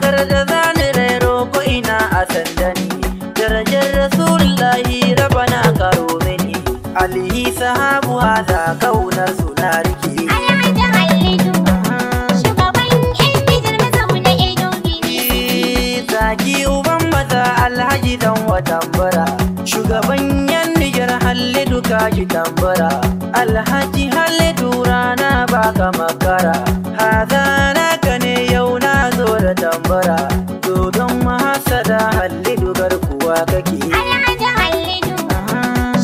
wakar da zani rero ko ina a sandani, darajar rasulullahi rabana karo mini, alihi sahabu haza kaunar suna rike. Alhaji Halidu, shugaban yan Nijar mazauna Edo Bini. Zaki uban maza alhaji dan watambara, shugaban yan Nijar Halidu kaji tambara. Alhaji Halidu rana baka makara, haza naka ne yau na zo da tambara, zo don mahasada Halidu garkuwa kake. Alhaji Halidu,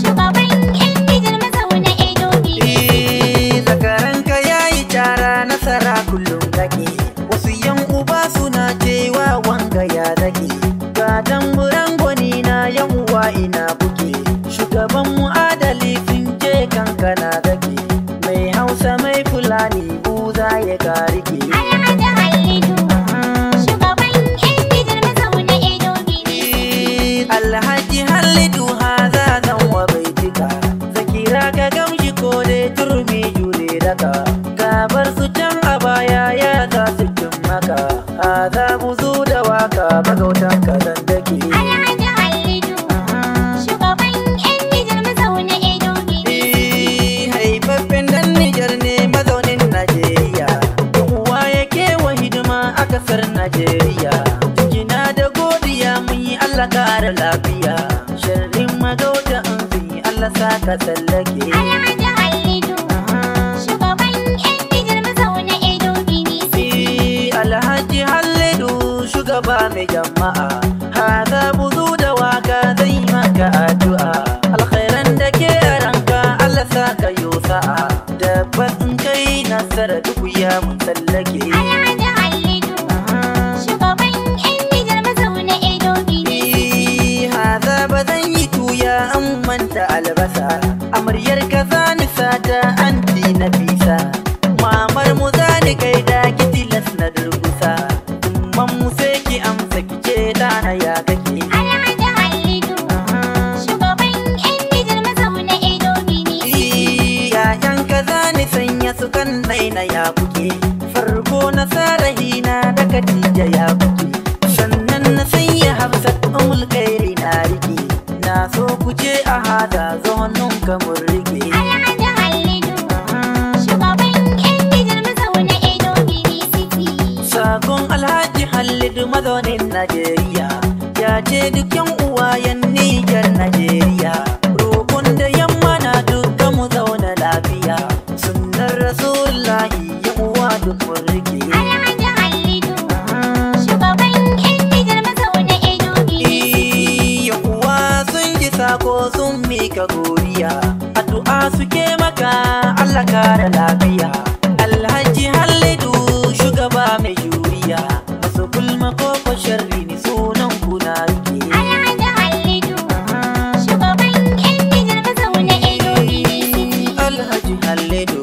shugaban yan Nijar mazauna Edo Bini. Zakaranka yayi cara nasara kullum kake, wasu yan uba suna cewa wanga ya zake, ga tamburan gwani na yan uwa ina buke, shugaban mu adali sun ce kankana zake, mai Hausa mai Fulani buza ya karike. Alhaji Halidu, shugaban yan Nijar mazauna Edo Bini. Alhaji Halidu haza zan wa bai jika, zakira ka gamshi ko dai turmi jure daka, gabar su can a baya ya za su cin maka, haza buzu da waka magautan ka zan dake. Alhaji Halidu, shugaban yan Nijar mazauna Edo Bini. Haifaffen dan Nijar ne mazaunin Najeriya, uwa yake wa hidima a kasar Najeriya, jina da godiya mun yi Allah kara lafiya, sharrin magauta in fi Allah saka tsallake. Alhaji Halidu, shugaban yan Nijar mazauna Edo Bini. Alhaji Halidu shugaba mai jama'a, haza buzu da waka zai maka addu'a, alkhairan da ke ranka Allah saka yo sa'a, tabbas in kai nasara duk ya mun tsallake. Alhaji Halidu, shugaban yan Nijar mazauna Edo Bini. Haza ba zan yi tuya an manta albasa, amaryar ka zani sata anti na bisa, mamar mu zani kai da kitilas na durgusa, umman mu sai ki amsa ki ce dana ya kake. Alhaji Halidu, shugaban yan Nijar mazauna Edo Bini. Yayan ka zani sanya su kan naina ya kuke, farko na sarahina da Khadija ya kuke, sannan na sanya Hafsat umul kairi na rike, na so ku ce a hada zohon kamar rike. Alhaji Halidu, shugaban yan Nijar mazauna Edo Bini. Sakon Alhaji Halidu mazaunin Najeriya, ya ce duk yan uwayen Nijar Najeriya, roƙon da yamma na duka mu zauna lafiya, sunnar Rasulullahi yan uwa duk mun rike. Alhaji Halidu, shugaban yan Nijar mazauna Edo Bini. Yan uwa sun ji sako sun mika godiya, addu'a suke maka Allah kara lafiya. Alhaji Halidu shugaba mai juriya, masu gulma ko sharri ni sunan kuna rike. Alhaji Halidu, shugaban yan Nijar mazauna Edo Bini. Alhaji Halidu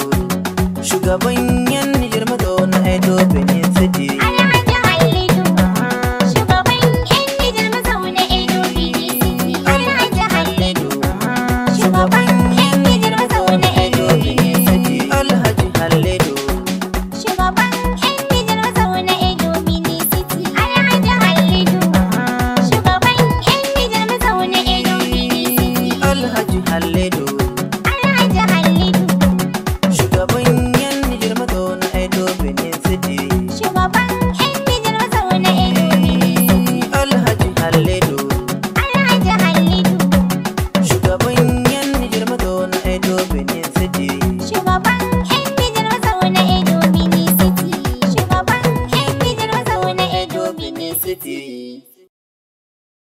shugaban yan Nijar mazauna Edo Benin City. Alhaji Halidu, shugaban yan Nijar mazauna Edo Bini. Alhaji Halidu, shugaban yan Nijar mazauna Edo Bini. Alhaji Halidu Shugaban yan Nijar mazauna Edo Bini City. Alhaji Halidu, shugaban yan Nijar mazauna Edo Bini. Alhaji Halidu Alhaji Halidu, shugaban yan Nijar mazauna Edo Benin City. shugaban yan Nijar mazauna Edo Bini. Alhaji Halidu Alhaji Halidu, shugaban yan Nijar mazauna Edo Benin City. shugaban yan Nijar mazauna Edo Bini City. Shugaban yan Nijar mazauna Edo Bini City.